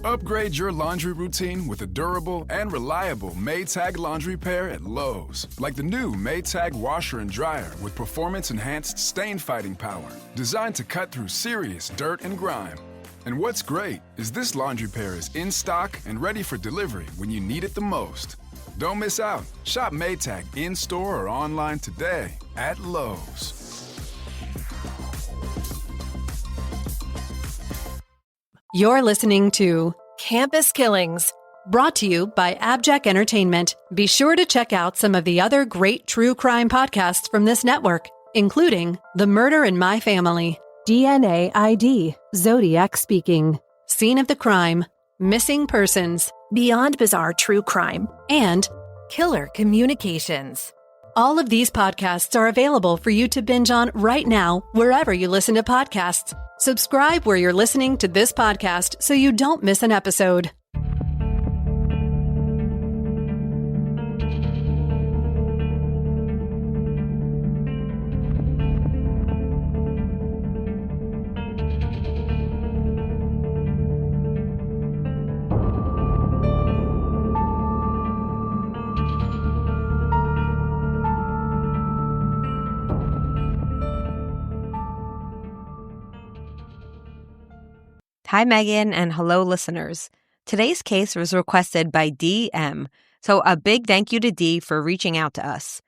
Upgrade your laundry routine with a durable and reliable Maytag laundry pair at Lowe's. Like the new Maytag washer and dryer with performance-enhanced stain-fighting power. Designed to cut through serious dirt and grime. And what's great is this laundry pair is in stock and ready for delivery when you need it the most. Don't miss out. Shop Maytag in-store or online today at Lowe's. You're listening to Campus Killings, brought to you by AbJack Entertainment. Be sure to check out some of the other great true crime podcasts from this network, including The Murder in My Family, DNA ID, Zodiac Speaking, Scene of the Crime, Missing Persons, Beyond Bizarre True Crime, and Killer Communications. All of these podcasts are available for you to binge on right now, wherever you listen to podcasts. Subscribe where you're listening to this podcast so you don't miss an episode. Hi, Megan, and hello, listeners. Today's case was requested by DM, so a big thank you to D for reaching out to us.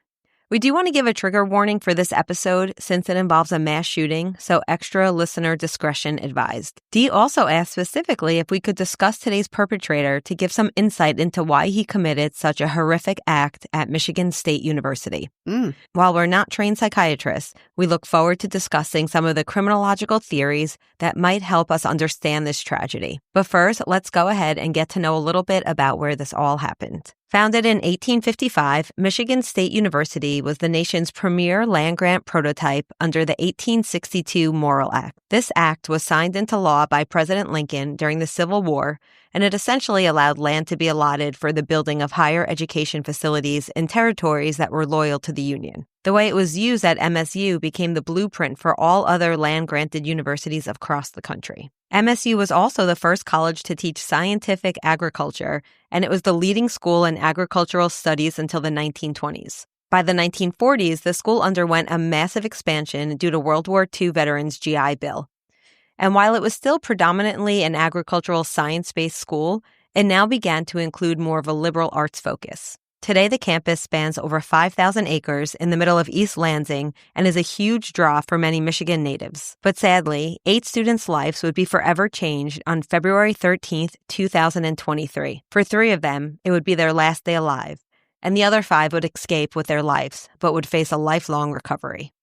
We do want to give a trigger warning for this episode since it involves a mass shooting, so extra listener discretion advised. D also asked specifically if we could discuss today's perpetrator to give some insight into why he committed such a horrific act at Michigan State University. While we're not trained psychiatrists, we look forward to discussing some of the criminological theories that might help us understand this tragedy. But first, let's go ahead and get to know a little bit about where this all happened. Founded in 1855, Michigan State University was the nation's premier land-grant prototype under the 1862 Morrill Act. This act was signed into law by President Lincoln during the Civil War, and it essentially allowed land to be allotted for the building of higher education facilities in territories that were loyal to the Union. The way it was used at MSU became the blueprint for all other land-granted universities across the country. MSU was also the first college to teach scientific agriculture, and it was the leading school in agricultural studies until the 1920s. By the 1940s, the school underwent a massive expansion due to World War II veterans' GI Bill. And while it was still predominantly an agricultural science-based school, it now began to include more of a liberal arts focus. Today, the campus spans over 5,000 acres in the middle of East Lansing and is a huge draw for many Michigan natives. But sadly, 8 students' lives would be forever changed on February 13th, 2023. For 3 of them, it would be their last day alive, and the other 5 would escape with their lives, but would face a lifelong recovery.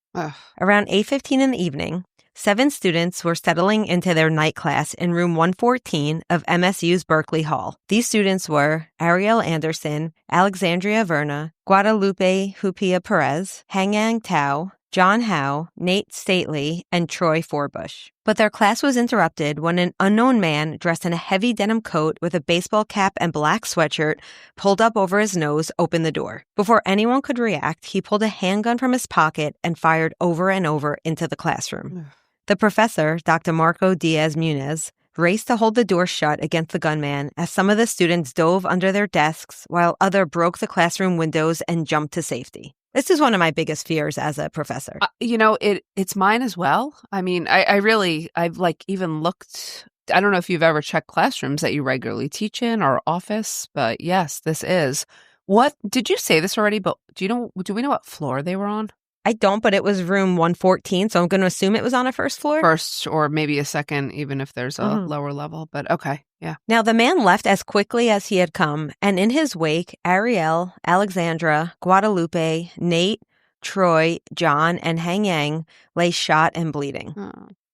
Around 8:15 in the evening, 7 students were settling into their night class in room 114 of MSU's Berkeley Hall. These students were Ariel Anderson, Alexandria Verna, Guadalupe Hupia Perez, Hangyang Tao, John Howe, Nate Stately, and Troy Forbush. But their class was interrupted when an unknown man dressed in a heavy denim coat with a baseball cap and black sweatshirt pulled up over his nose opened the door. Before anyone could react, he pulled a handgun from his pocket and fired over and over into the classroom. The professor, Dr. Marco Diaz Munez, raced to hold the door shut against the gunman as some of the students dove under their desks while others broke the classroom windows and jumped to safety. This is one of my biggest fears as a professor. It's mine as well. I mean, I've even looked, I don't know if you've ever checked classrooms that you regularly teach in or office, but yes, this is. What, did you say this already, but do we know what floor they were on? I don't, but it was room 114, so I'm going to assume it was on a first floor. First or maybe a second, even if there's a lower level, but okay, yeah. Now, the man left as quickly as he had come, and in his wake, Ariel, Alexandra, Guadalupe, Nate, Troy, John, and Hangyang lay shot and bleeding.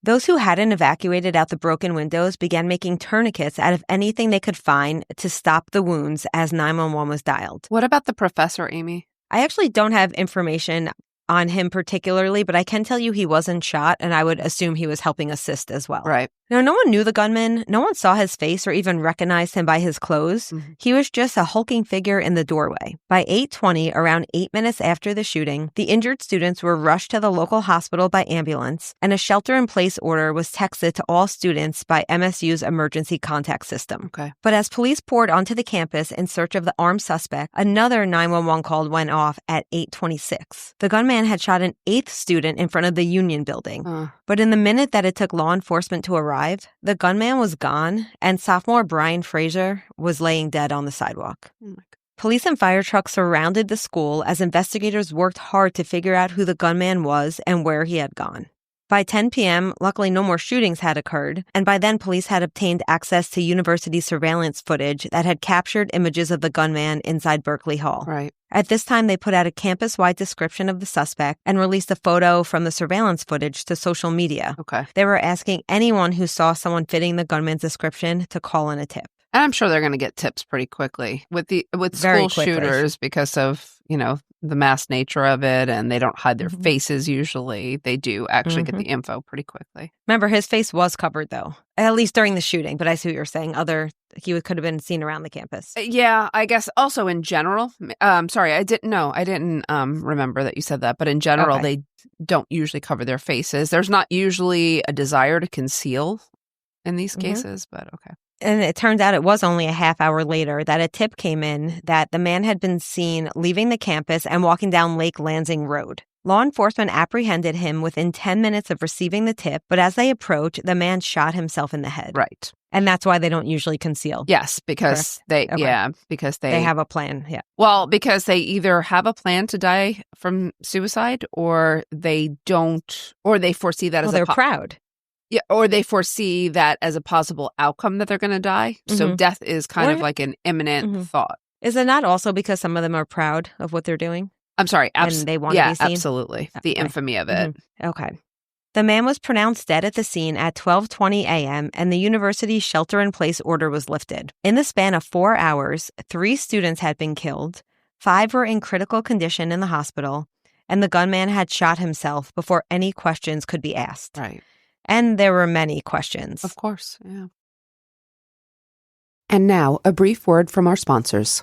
Those who hadn't evacuated out the broken windows began making tourniquets out of anything they could find to stop the wounds as 911 was dialed. What about the professor, Amy? I actually don't have information on him particularly, but I can tell you he wasn't shot, and I would assume he was helping assist as well. Right. Now, no one knew the gunman. No one saw his face or even recognized him by his clothes. He was just a hulking figure in the doorway. By 8:20, around 8 minutes after the shooting, the injured students were rushed to the local hospital by ambulance, and a shelter-in-place order was texted to all students by MSU's emergency contact system. Okay. But as police poured onto the campus in search of the armed suspect, another 911 call went off at 8:26. The gunman had shot an 8th student in front of the Union building. But in the minute that it took law enforcement to arrive, the gunman was gone, and sophomore Brian Fraser was laying dead on the sidewalk. Oh my God. Police and fire trucks surrounded the school as investigators worked hard to figure out who the gunman was and where he had gone. By 10 p.m., luckily no more shootings had occurred, and by then police had obtained access to university surveillance footage that had captured images of the gunman inside Berkeley Hall. Right. At this time, they put out a campus-wide description of the suspect and released a photo from the surveillance footage to social media. Okay. They were asking anyone who saw someone fitting the gunman's description to call in a tip. And I'm sure they're going to get tips pretty quickly with Very school quickly. shooters because of, the mass nature of it, and they don't hide their faces usually. They do actually get the info pretty quickly. Remember, his face was covered, though, at least during the shooting. But I see what you're saying. He could have been seen around the campus. Yeah, I guess also in general. Sorry, I didn't know. I didn't remember that you said that. But in general, they don't usually cover their faces. There's not usually a desire to conceal in these cases, but okay. And it turned out it was only a half hour later that a tip came in that the man had been seen leaving the campus and walking down Lake Lansing Road. Law enforcement apprehended him within 10 minutes of receiving the tip, but as they approached, the man shot himself in the head. Right. And that's why they don't usually conceal. Yes, because they have a plan. Yeah. Well, because they either have a plan to die from suicide, or they don't, or they foresee that as they're proud. Yeah, or they foresee that as a possible outcome that they're going to die. So death is kind of like an imminent thought. Is it not also because some of them are proud of what they're doing? I'm sorry. And they want to be seen? Absolutely. The infamy of it. Okay. The man was pronounced dead at the scene at 12:20 a.m., and the university's shelter-in-place order was lifted. In the span of 4 hours, 3 students had been killed, 5 were in critical condition in the hospital, and the gunman had shot himself before any questions could be asked. Right. And there were many questions. Of course, yeah. And now, a brief word from our sponsors.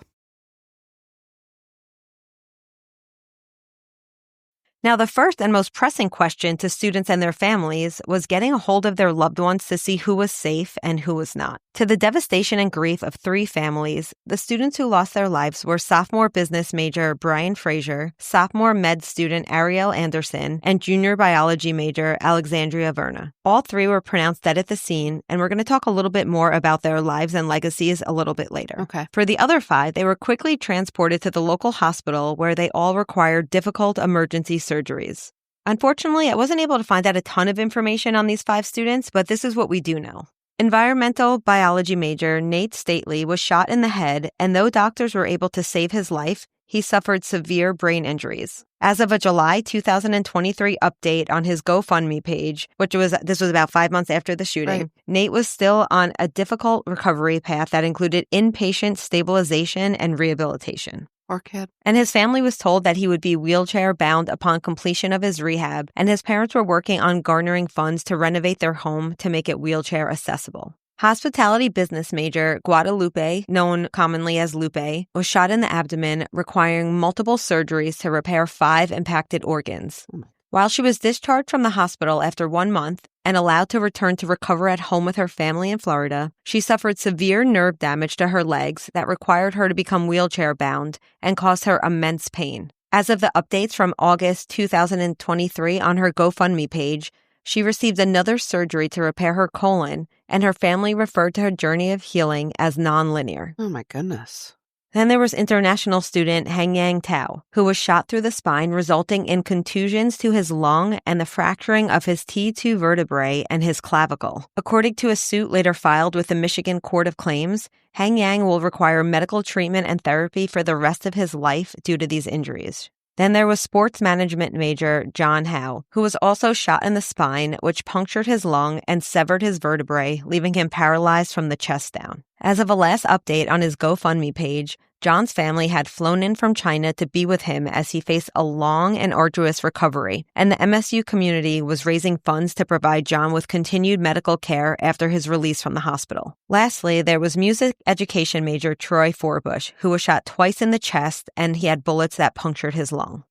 Now, the first and most pressing question to students and their families was getting a hold of their loved ones to see who was safe and who was not. To the devastation and grief of 3 families, the students who lost their lives were sophomore business major Brian Fraser, sophomore med student Ariel Anderson, and junior biology major Alexandria Verna. All 3 were pronounced dead at the scene, and we're going to talk a little bit more about their lives and legacies a little bit later. Okay. For the other 5, they were quickly transported to the local hospital where they all required difficult emergency surgeries. Unfortunately, I wasn't able to find out a ton of information on these 5 students, but this is what we do know. Environmental biology major Nate Stately was shot in the head, and though doctors were able to save his life, he suffered severe brain injuries. As of a July 2023 update on his GoFundMe page, this was about 5 months after the shooting, Nate was still on a difficult recovery path that included inpatient stabilization and rehabilitation. Poor kid. And his family was told that he would be wheelchair-bound upon completion of his rehab, and his parents were working on garnering funds to renovate their home to make it wheelchair accessible. Hospitality business major Guadalupe, known commonly as Lupe, was shot in the abdomen, requiring multiple surgeries to repair 5 impacted organs. While she was discharged from the hospital after 1 month and allowed to return to recover at home with her family in Florida, she suffered severe nerve damage to her legs that required her to become wheelchair-bound and caused her immense pain. As of the updates from August 2023 on her GoFundMe page, she received another surgery to repair her colon, and her family referred to her journey of healing as nonlinear. Oh my goodness. Then there was international student Hang Yang Tao, who was shot through the spine, resulting in contusions to his lung and the fracturing of his T2 vertebrae and his clavicle. According to a suit later filed with the Michigan Court of Claims, Hang Yang will require medical treatment and therapy for the rest of his life due to these injuries. Then there was sports management major John Howe, who was also shot in the spine, which punctured his lung and severed his vertebrae, leaving him paralyzed from the chest down. As of a last update on his GoFundMe page, John's family had flown in from China to be with him as he faced a long and arduous recovery, and the MSU community was raising funds to provide John with continued medical care after his release from the hospital. Lastly, there was music education major Troy Forbush, who was shot twice in the chest, and he had bullets that punctured his lung.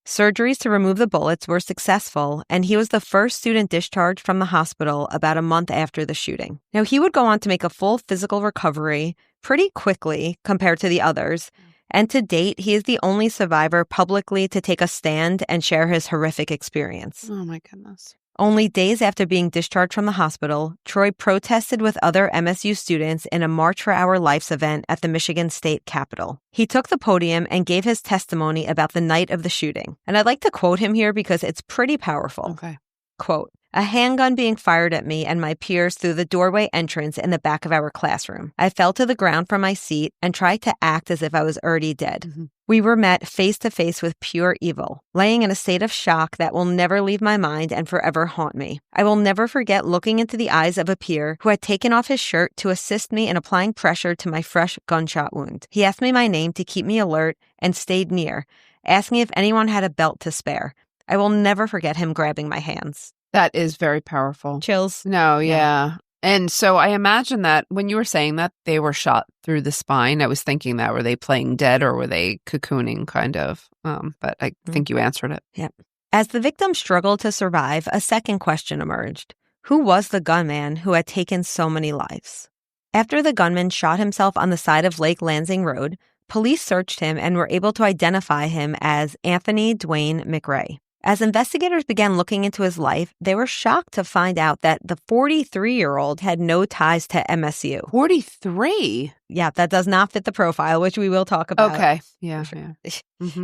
Surgeries to remove the bullets were successful, and he was the first student discharged from the hospital about a month after the shooting. Now, he would go on to make a full physical recovery pretty quickly compared to the others, and to date, he is the only survivor publicly to take a stand and share his horrific experience. Oh, my goodness. Only days after being discharged from the hospital, Troy protested with other MSU students in a March for Our Lives event at the Michigan State Capitol. He took the podium and gave his testimony about the night of the shooting. And I'd like to quote him here because it's pretty powerful. Okay. Quote, "A handgun being fired at me and my peers through the doorway entrance in the back of our classroom. I fell to the ground from my seat and tried to act as if I was already dead. We were met face to face with pure evil, laying in a state of shock that will never leave my mind and forever haunt me. I will never forget looking into the eyes of a peer who had taken off his shirt to assist me in applying pressure to my fresh gunshot wound. He asked me my name to keep me alert and stayed near, asking if anyone had a belt to spare. I will never forget him grabbing my hands." That is very powerful. Chills. No, yeah. And so I imagine that when you were saying that they were shot through the spine, I was thinking that were they playing dead or were they cocooning kind of? But I think you answered it. Yep. As the victim struggled to survive, a second question emerged. Who was the gunman who had taken so many lives? After the gunman shot himself on the side of Lake Lansing Road, police searched him and were able to identify him as Anthony Dwayne McRae. As investigators began looking into his life, they were shocked to find out that the 43-year-old had no ties to MSU. 43? Yeah, that does not fit the profile, which we will talk about. Okay. Yeah. Sure.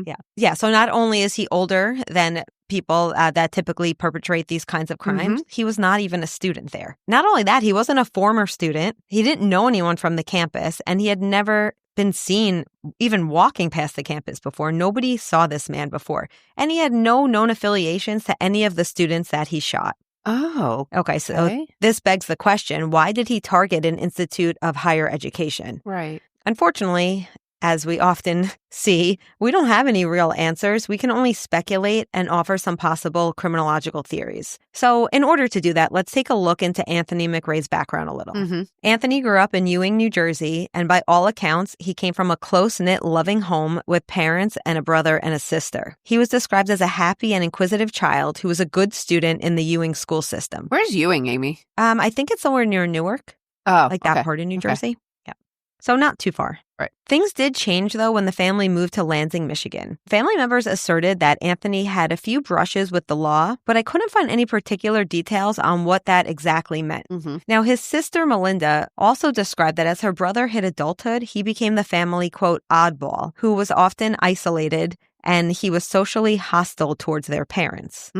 Yeah. Yeah. So not only is he older than people that typically perpetrate these kinds of crimes, he was not even a student there. Not only that, he wasn't a former student. He didn't know anyone from the campus, and he had never been seen even walking past the campus before. Nobody saw this man before. And he had no known affiliations to any of the students that he shot. Oh. Okay, so this begs the question, why did he target an institute of higher education? Right. Unfortunately, as we often see, we don't have any real answers. We can only speculate and offer some possible criminological theories. So in order to do that, let's take a look into Anthony McRae's background a little. Anthony grew up in Ewing, New Jersey, and by all accounts, he came from a close-knit, loving home with parents and a brother and a sister. He was described as a happy and inquisitive child who was a good student in the Ewing school system. Where's Ewing, Amy? I think it's somewhere near Newark. Oh, like that part of New Jersey. Yeah. So not too far. Right. Things did change, though, when the family moved to Lansing, Michigan. Family members asserted that Anthony had a few brushes with the law, but I couldn't find any particular details on what that exactly meant. Now, his sister, Melinda, also described that as her brother hit adulthood, he became the family, quote, oddball, who was often isolated, and he was socially hostile towards their parents.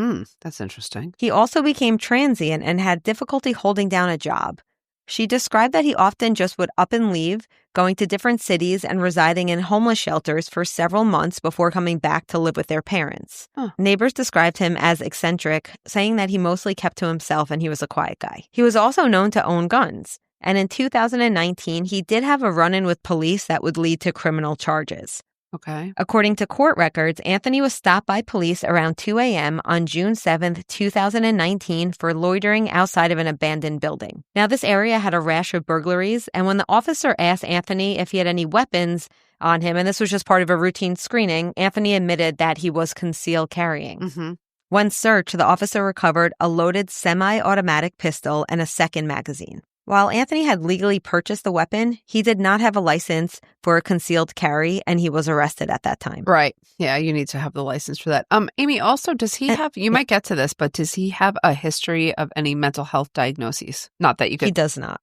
That's interesting. He also became transient and had difficulty holding down a job. She described that he often just would up and leave, going to different cities and residing in homeless shelters for several months before coming back to live with their parents. Neighbors described him as eccentric, saying that he mostly kept to himself and he was a quiet guy. He was also known to own guns. And in 2019, he did have a run-in with police that would lead to criminal charges. Okay. According to court records, Anthony was stopped by police around 2 a.m. on June 7th, 2019 for loitering outside of an abandoned building. Now, this area had a rash of burglaries, and when the officer asked Anthony if he had any weapons on him, and this was just part of a routine screening, Anthony admitted that he was concealed carrying. When searched, the officer recovered a loaded semi-automatic pistol and a second magazine. While Anthony had legally purchased the weapon, he did not have a license for a concealed carry, and he was arrested at that time. Right. Yeah, you need to have the license for that. Amy, also, does he have, you might get to this, but does he have a history of any mental health diagnoses? Not that you could. He does not.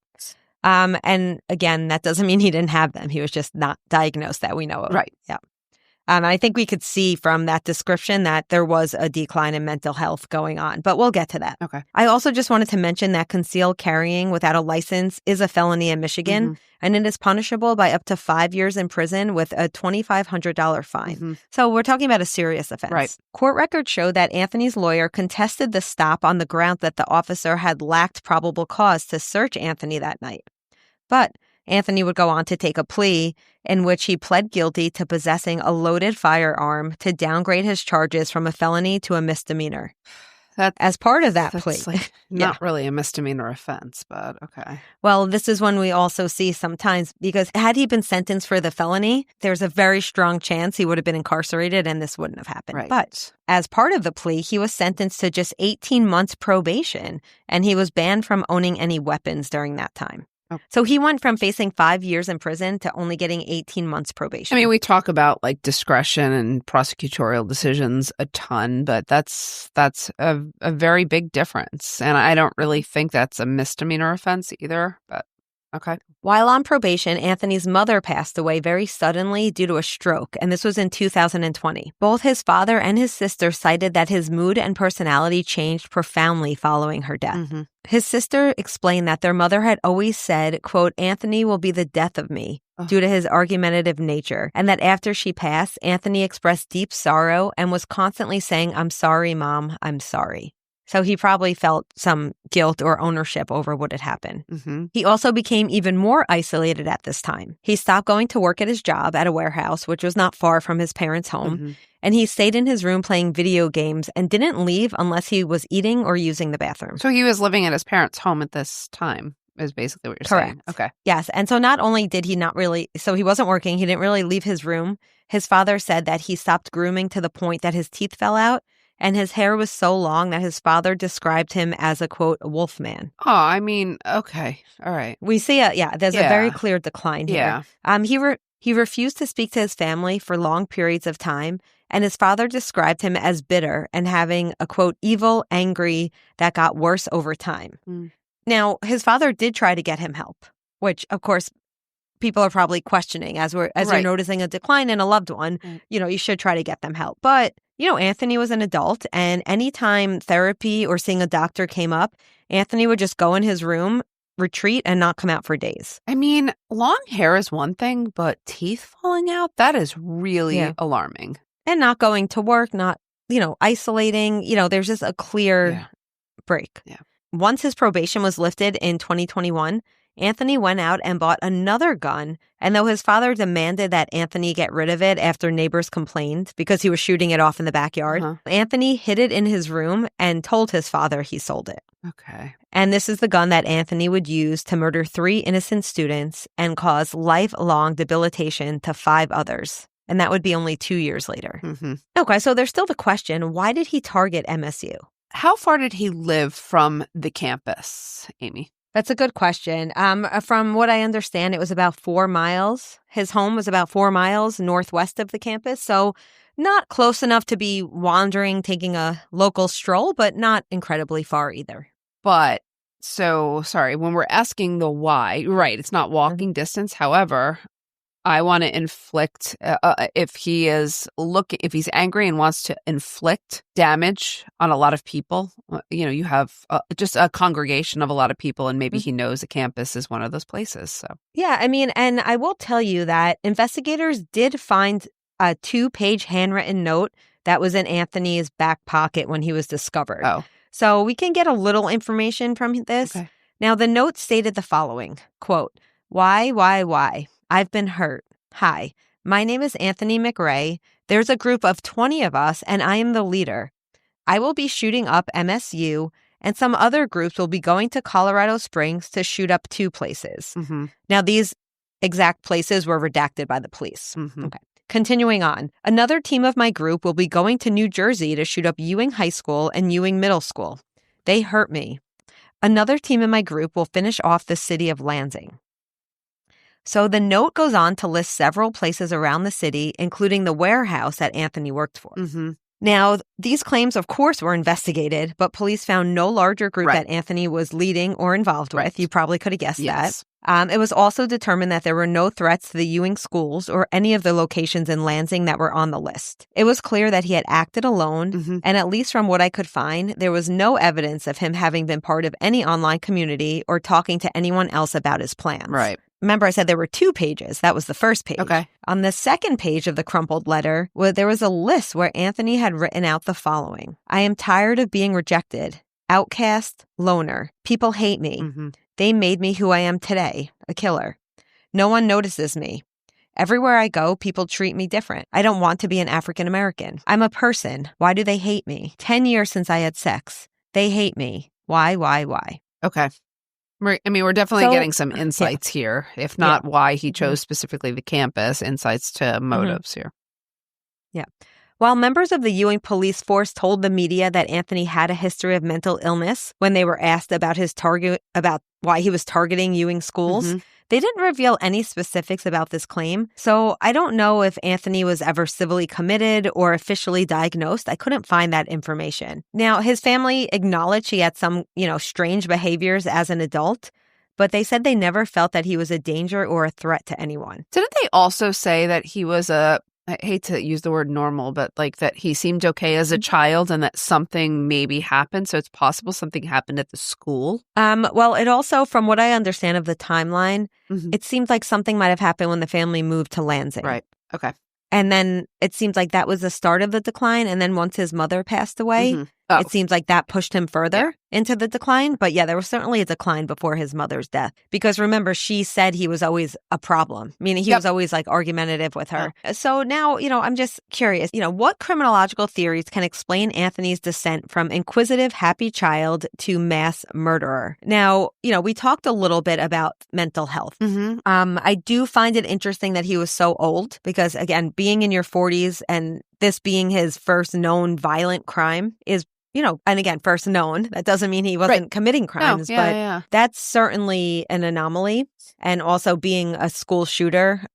And again, that doesn't mean he didn't have them. He was just not diagnosed that we know of. Right. Yeah. I think we could see from that description that there was a decline in mental health going on, but we'll get to that. Okay. I also just wanted to mention that concealed carrying without a license is a felony in Michigan, and it is punishable by up to 5 years in prison with a $2,500 fine. So we're talking about a serious offense. Right. Court records show that Anthony's lawyer contested the stop on the ground that the officer had lacked probable cause to search Anthony that night. But Anthony would go on to take a plea in which he pled guilty to possessing a loaded firearm to downgrade his charges from a felony to a misdemeanor. As part of that plea. That's like not really a misdemeanor offense, but okay. Well, this is one we also see sometimes because had he been sentenced for the felony, there's a very strong chance he would have been incarcerated and this wouldn't have happened. Right. But as part of the plea, he was sentenced to just 18 months probation and he was banned from owning any weapons during that time. Oh. So he went from facing 5 years in prison to only getting 18 months probation. I mean, we talk about like discretion and prosecutorial decisions a ton, but that's a very big difference. And I don't really think that's a misdemeanor offense either, but okay. While on probation, Anthony's mother passed away very suddenly due to a stroke, and this was in 2020. Both his father and his sister cited that his mood and personality changed profoundly following her death. Mm-hmm. His sister explained that their mother had always said, quote, Anthony will be the death of me due to his argumentative nature, and that after she passed, Anthony expressed deep sorrow and was constantly saying, I'm sorry, Mom, I'm sorry. So he probably felt some guilt or ownership over what had happened. Mm-hmm. He also became even more isolated at this time. He stopped going to work at his job at a warehouse, which was not far from his parents' home, and he stayed in his room playing video games and didn't leave unless he was eating or using the bathroom. So he was living at his parents' home at this time, is basically what you're saying. Correct. Okay. Yes. And so not only did he not really, so he wasn't working, he didn't really leave his room. His father said that he stopped grooming to the point that his teeth fell out. And his hair was so long that his father described him as a, quote, wolf man. Oh, I mean, okay. All right. We see there's a very clear decline here. Yeah. He refused to speak to his family for long periods of time. And his father described him as bitter and having a, quote, evil, angry that got worse over time. Mm. Now, his father did try to get him help, which, of course, people are probably questioning as you're noticing a decline in a loved one. Right. You should try to get them help. But Anthony was an adult, and anytime therapy or seeing a doctor came up, Anthony would just go in his room, retreat, and not come out for days. I mean, long hair is one thing, but teeth falling out, that is really alarming. And not going to work, not, isolating, there's just a clear break. Yeah. Once his probation was lifted in 2021, Anthony went out and bought another gun, and though his father demanded that Anthony get rid of it after neighbors complained because he was shooting it off in the backyard, Anthony hid it in his room and told his father he sold it. Okay. And this is the gun that Anthony would use to murder 3 innocent students and cause lifelong debilitation to 5 others. And that would be only 2 years later. Mm-hmm. Okay, so there's still the question, why did he target MSU? How far did he live from the campus, Amy? That's a good question. From what I understand, it was about 4 miles. His home was about 4 miles northwest of the campus. So not close enough to be wandering, taking a local stroll, but not incredibly far either. But, sorry, when we're asking the why, right, it's not walking distance. However, I want to inflict, if he's angry and wants to inflict damage on a lot of people, you have just a congregation of a lot of people, and maybe he knows a campus is one of those places. So yeah, I mean, and I will tell you that investigators did find a 2-page handwritten note that was in Anthony's back pocket when he was discovered. Oh. So we can get a little information from this. Okay. Now, the note stated the following, quote, why? I've been hurt. Hi, my name is Anthony McRae. There's a group of 20 of us, and I am the leader. I will be shooting up MSU, and some other groups will be going to Colorado Springs to shoot up 2 places. Mm-hmm. Now, these exact places were redacted by the police. Mm-hmm. Okay. Continuing on, another team of my group will be going to New Jersey to shoot up Ewing High School and Ewing Middle School. They hurt me. Another team in my group will finish off the city of Lansing. So the note goes on to list several places around the city, including the warehouse that Anthony worked for. Mm-hmm. Now, these claims, of course, were investigated, but police found no larger group that Anthony was leading or involved with. You probably could have guessed that. It was also determined that there were no threats to the Ewing schools or any of the locations in Lansing that were on the list. It was clear that he had acted alone, and at least from what I could find, there was no evidence of him having been part of any online community or talking to anyone else about his plans. Right. Remember, I said there were 2 pages. That was the first page. Okay. On the second page of the crumpled letter, there was a list where Anthony had written out the following. I am tired of being rejected. Outcast, loner. People hate me. Mm-hmm. They made me who I am today, a killer. No one notices me. Everywhere I go, people treat me different. I don't want to be an African American. I'm a person. Why do they hate me? 10 years since I had sex. They hate me. Why? Okay. We're definitely So, getting some insights here, if not why he chose specifically the campus, insights to motives here. Yeah. While members of the Ewing police force told the media that Anthony had a history of mental illness when they were asked about about why he was targeting Ewing schools, they didn't reveal any specifics about this claim. So I don't know if Anthony was ever civilly committed or officially diagnosed. I couldn't find that information. Now, his family acknowledged he had some, strange behaviors as an adult, but they said they never felt that he was a danger or a threat to anyone. Didn't they also say that he was I hate to use the word normal, but like that he seemed okay as a child and that something maybe happened? So it's possible something happened at the school? Well, it also, from what I understand of the timeline, it seemed like something might have happened when the family moved to Lansing. Right. Okay. And then it seems like that was the start of the decline. And then once his mother passed away, it seems like that pushed him further into the decline. But yeah, there was certainly a decline before his mother's death. Because remember, she said he was always a problem, meaning he was always like argumentative with her. So now, I'm just curious, what criminological theories can explain Anthony's descent from inquisitive, happy child to mass murderer? Now, we talked a little bit about mental health. I do find it interesting that he was so old because, again, being in your 40s and this being his first known violent crime is, and again, first known. That doesn't mean he wasn't committing crimes, but that's certainly an anomaly. And also being a school shooter,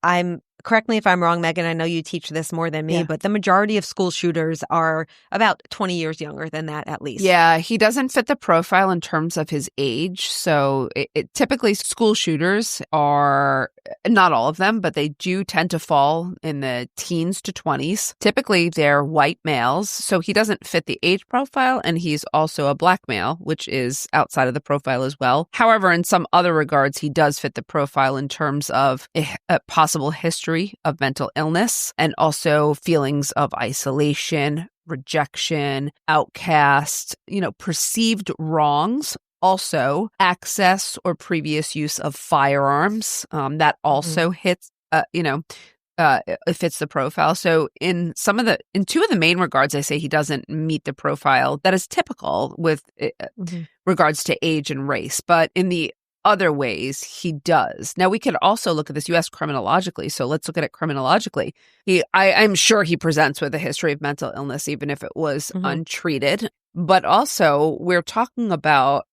correct me if I'm wrong, Megan, I know you teach this more than me, but the majority of school shooters are about 20 years younger than that at least. Yeah, he doesn't fit the profile in terms of his age. So typically school shooters are, not all of them, but they do tend to fall in the teens to 20s. Typically they're white males. So he doesn't fit the age profile, and he's also a black male, which is outside of the profile as well. However, in some other regards, he does fit the profile in terms of a possible history of mental illness and also feelings of isolation, rejection, outcast, perceived wrongs. Also, access or previous use of firearms. That also hits, it fits the profile. So in two of the main regards, I say he doesn't meet the profile that is typical with regards to age and race. But in the other ways, he does. Now, we could also look at this. You asked criminologically, so let's look at it criminologically. I'm sure he presents with a history of mental illness, even if it was untreated. But also, we're talking about,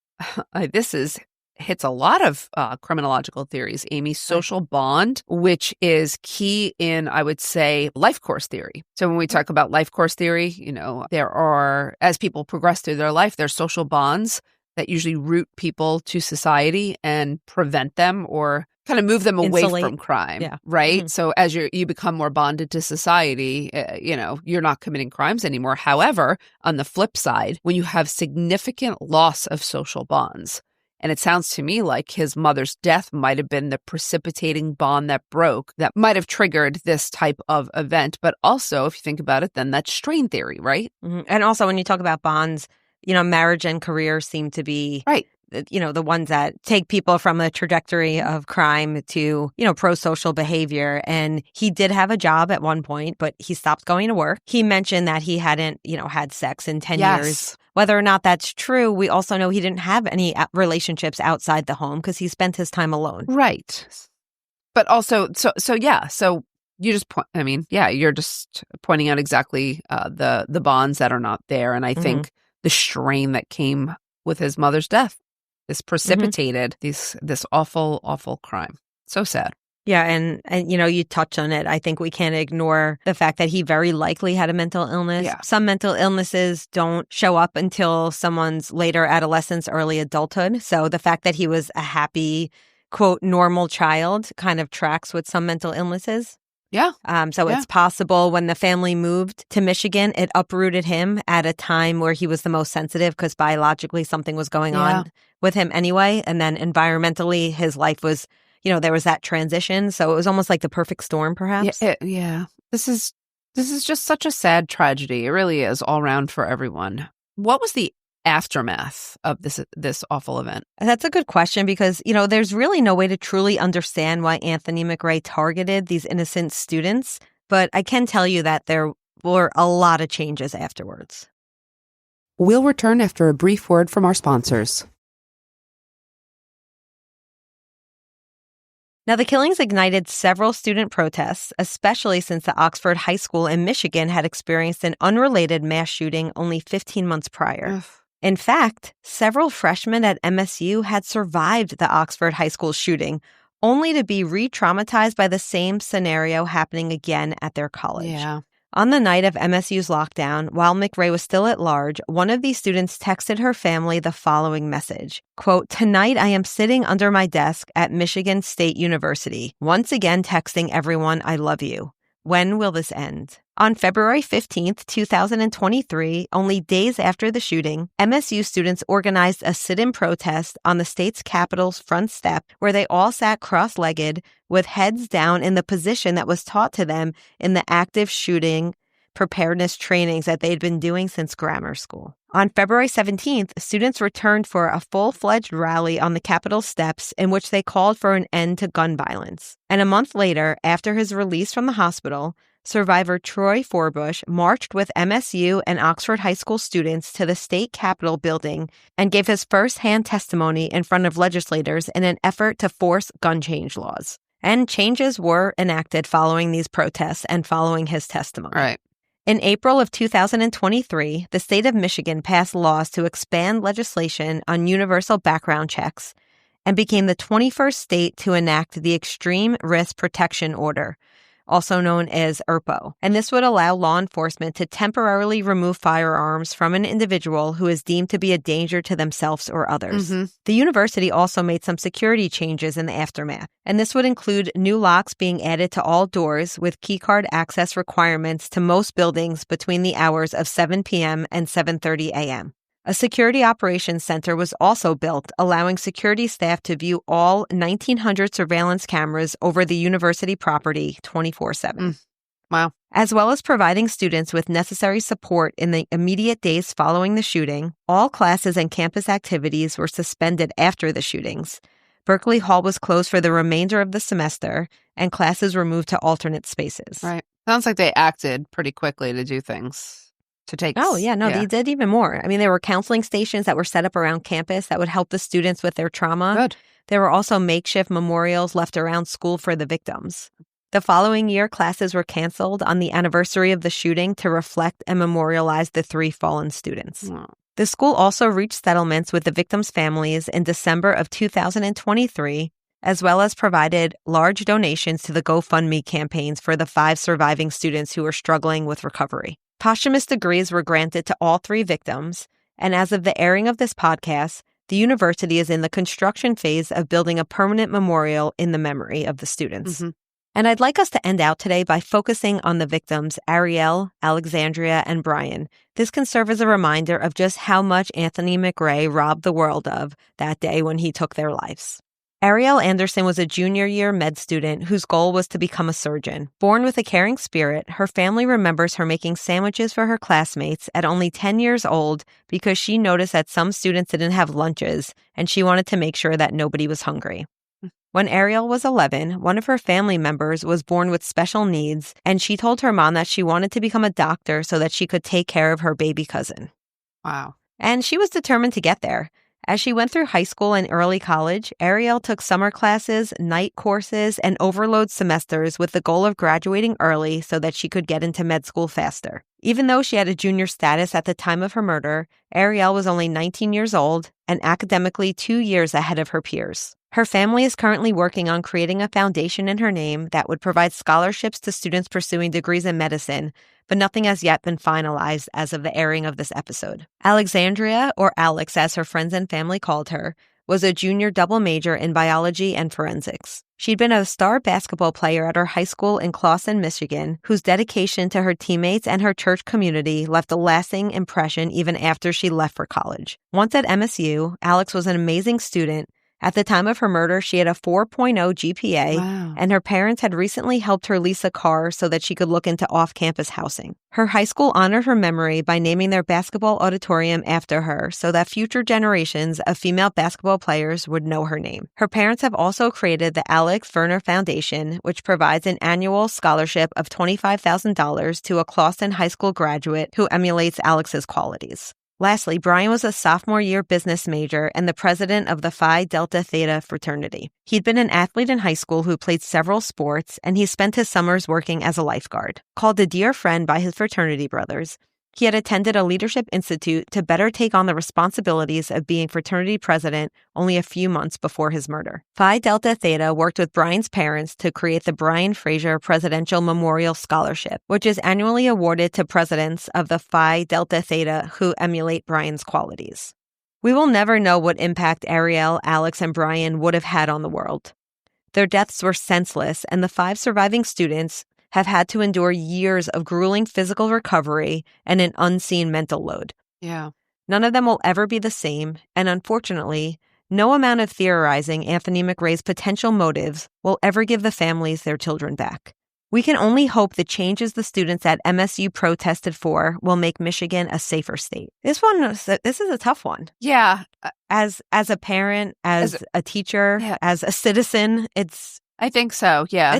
hits a lot of criminological theories, Amy, social bond, which is key in, I would say, life course theory. So when we talk about life course theory, there are, as people progress through their life, there's social bonds that usually root people to society and prevent them or kind of move them away from crime, right? So as you become more bonded to society, you're not committing crimes anymore. However, on the flip side, when you have significant loss of social bonds, and it sounds to me like his mother's death might have been the precipitating bond that broke, that might have triggered this type of event. But also, if you think about it, then that's strain theory, right? And also when you talk about bonds, marriage and career seem to be the ones that take people from a trajectory of crime to, pro-social behavior. And he did have a job at one point, but he stopped going to work. He mentioned that he hadn't, had sex in 10 years. Whether or not that's true, we also know he didn't have any relationships outside the home because he spent his time alone. Right. But also, so you just you're just pointing out exactly the bonds that are not there. And I think the strain that came with his mother's death, this precipitated this awful, awful crime. So sad. Yeah, and you touch on it. I think we can't ignore the fact that he very likely had a mental illness. Yeah. Some mental illnesses don't show up until someone's later adolescence, early adulthood. So the fact that he was a happy, quote, normal child kind of tracks with some mental illnesses. Yeah. It's possible when the family moved to Michigan, it uprooted him at a time where he was the most sensitive because biologically something was going on with him anyway. And then environmentally, his life was, there was that transition. So it was almost like the perfect storm, perhaps. Yeah. This is just such a sad tragedy. It really is all around for everyone. What was the aftermath of this awful event? That's a good question because, there's really no way to truly understand why Anthony McRae targeted these innocent students. But I can tell you that there were a lot of changes afterwards. We'll return after a brief word from our sponsors. Now, the killings ignited several student protests, especially since the Oxford High School in Michigan had experienced an unrelated mass shooting only 15 months prior. Ugh. In fact, several freshmen at MSU had survived the Oxford High School shooting, only to be re-traumatized by the same scenario happening again at their college. Yeah. On the night of MSU's lockdown, while McRae was still at large, one of these students texted her family the following message, quote, "Tonight I am sitting under my desk at Michigan State University, once again texting everyone I love you. When will this end?" On February 15th, 2023, only days after the shooting, MSU students organized a sit-in protest on the state's capitol's front step where they all sat cross-legged with heads down in the position that was taught to them in the active shooting preparedness trainings that they'd been doing since grammar school. On February 17th, students returned for a full-fledged rally on the Capitol steps in which they called for an end to gun violence. And a month later, after his release from the hospital, survivor Troy Forbush marched with MSU and Oxford High School students to the state Capitol building and gave his first-hand testimony in front of legislators in an effort to force gun change laws. And changes were enacted following these protests and following his testimony. Right. In April of 2023, the state of Michigan passed laws to expand legislation on universal background checks and became the 21st state to enact the Extreme Risk Protection Order, also known as ERPO. And this would allow law enforcement to temporarily remove firearms from an individual who is deemed to be a danger to themselves or others. Mm-hmm. The university also made some security changes in the aftermath, and this would include new locks being added to all doors with keycard access requirements to most buildings between the hours of 7 p.m. and 7:30 a.m. A security operations center was also built, allowing security staff to view all 1,900 surveillance cameras over the university property 24/7. Wow. As well as providing students with necessary support in the immediate days following the shooting, all classes and campus activities were suspended after the shootings. Berkeley Hall was closed for the remainder of the semester, and classes were moved to alternate spaces. Right. Sounds like they acted pretty quickly to do things. They did even more. I mean, there were counseling stations that were set up around campus that would help the students with their trauma. Good. There were also makeshift memorials left around school for the victims. The following year, classes were canceled on the anniversary of the shooting to reflect and memorialize the 3 fallen students. Oh. The school also reached settlements with the victims' families in December of 2023, as well as provided large donations to the GoFundMe campaigns for the 5 surviving students who were struggling with recovery. Posthumous degrees were granted to all 3 victims, and as of the airing of this podcast, the university is in the construction phase of building a permanent memorial in the memory of the students. Mm-hmm. And I'd like us to end out today by focusing on the victims, Ariel, Alexandria, and Brian. This can serve as a reminder of just how much Anthony McRae robbed the world of that day when he took their lives. Ariel Anderson was a junior-year med student whose goal was to become a surgeon. Born with a caring spirit, her family remembers her making sandwiches for her classmates at only 10 years old because she noticed that some students didn't have lunches, and she wanted to make sure that nobody was hungry. When Ariel was 11, one of her family members was born with special needs, and she told her mom that she wanted to become a doctor so that she could take care of her baby cousin. Wow. And she was determined to get there. As she went through high school and early college, Ariel took summer classes, night courses, and overload semesters with the goal of graduating early so that she could get into med school faster. Even though she had a junior status at the time of her murder, Ariel was only 19 years old and academically 2 years ahead of her peers. Her family is currently working on creating a foundation in her name that would provide scholarships to students pursuing degrees in medicine, but nothing has yet been finalized as of the airing of this episode. Alexandria, or Alex as her friends and family called her, was a junior double major in biology and forensics. She'd been a star basketball player at her high school in Clawson, Michigan, whose dedication to her teammates and her church community left a lasting impression even after she left for college. Once at MSU, Alex was an amazing student, At the time of her murder, she had a 4.0 GPA, Wow. and her parents had recently helped her lease a car so that she could look into off-campus housing. Her high school honored her memory by naming their basketball auditorium after her so that future generations of female basketball players would know her name. Her parents have also created the Alex Werner Foundation, which provides an annual scholarship of $25,000 to a Clawson High School graduate who emulates Alex's qualities. Lastly, Brian was a sophomore year business major and the president of the Phi Delta Theta fraternity. He'd been an athlete in high school who played several sports, and he spent his summers working as a lifeguard. Called a dear friend by his fraternity brothers, he had attended a leadership institute to better take on the responsibilities of being fraternity president only a few months before his murder. Phi Delta Theta worked with Brian's parents to create the Brian Fraser Presidential Memorial Scholarship, which is annually awarded to presidents of the Phi Delta Theta who emulate Brian's qualities. We will never know what impact Ariel, Alex, and Brian would have had on the world. Their deaths were senseless, and the 5 surviving students have had to endure years of grueling physical recovery and an unseen mental load. Yeah. None of them will ever be the same, and unfortunately, no amount of theorizing Anthony McRae's potential motives will ever give the families their children back. We can only hope the changes the students at MSU protested for will make Michigan a safer state. This is a tough one. Yeah. As a parent, as a teacher, yeah. as a citizen, I think so. Yeah.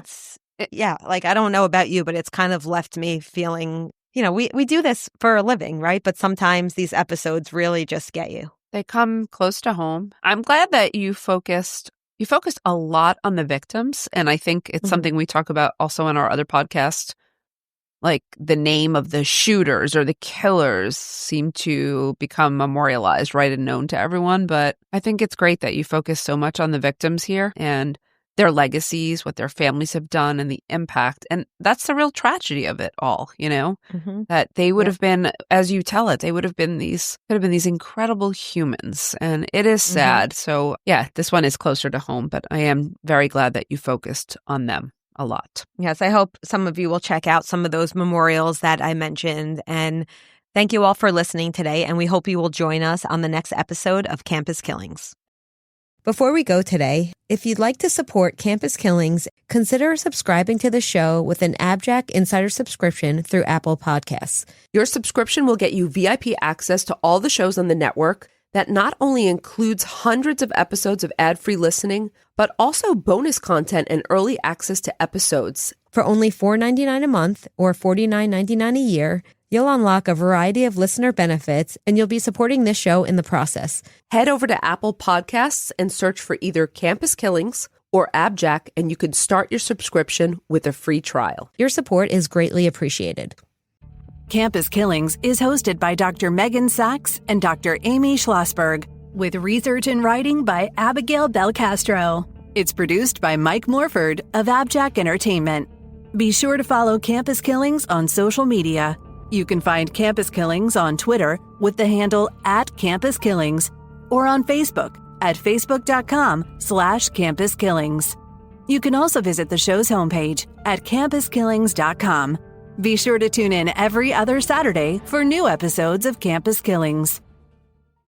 I don't know about you, but it's kind of left me feeling, we do this for a living, right? But sometimes these episodes really just get you. They come close to home. I'm glad that you focused a lot on the victims. And I think it's something we talk about also in our other podcast. Like the name of the shooters or the killers seem to become memorialized, right, and known to everyone. But I think it's great that you focus so much on the victims here and their legacies, what their families have done, and the impact. And that's the real tragedy of it all, that they would have been, as you tell it, they could have been these incredible humans. And it is sad. So yeah, this one is closer to home, but I am very glad that you focused on them a lot. Yes, I hope some of you will check out some of those memorials that I mentioned. And thank you all for listening today. And we hope you will join us on the next episode of Campus Killings. Before we go today, if you'd like to support Campus Killings, consider subscribing to the show with an AbJack Insider subscription through Apple Podcasts. Your subscription will get you VIP access to all the shows on the network that not only includes hundreds of episodes of ad-free listening, but also bonus content and early access to episodes. For only $4.99 a month or $49.99 a year, you'll unlock a variety of listener benefits, and you'll be supporting this show in the process. Head over to Apple Podcasts and search for either Campus Killings or AbJack, and you can start your subscription with a free trial. Your support is greatly appreciated. Campus Killings is hosted by Dr. Megan Sachs and Dr. Amy Schlossberg, with research and writing by Abigail Belcastro. It's produced by Mike Morford of AbJack Entertainment. Be sure to follow Campus Killings on social media. You can find Campus Killings on Twitter with the handle @CampusKillings or on Facebook at facebook.com/CampusKillings. You can also visit the show's homepage at campuskillings.com. Be sure to tune in every other Saturday for new episodes of Campus Killings.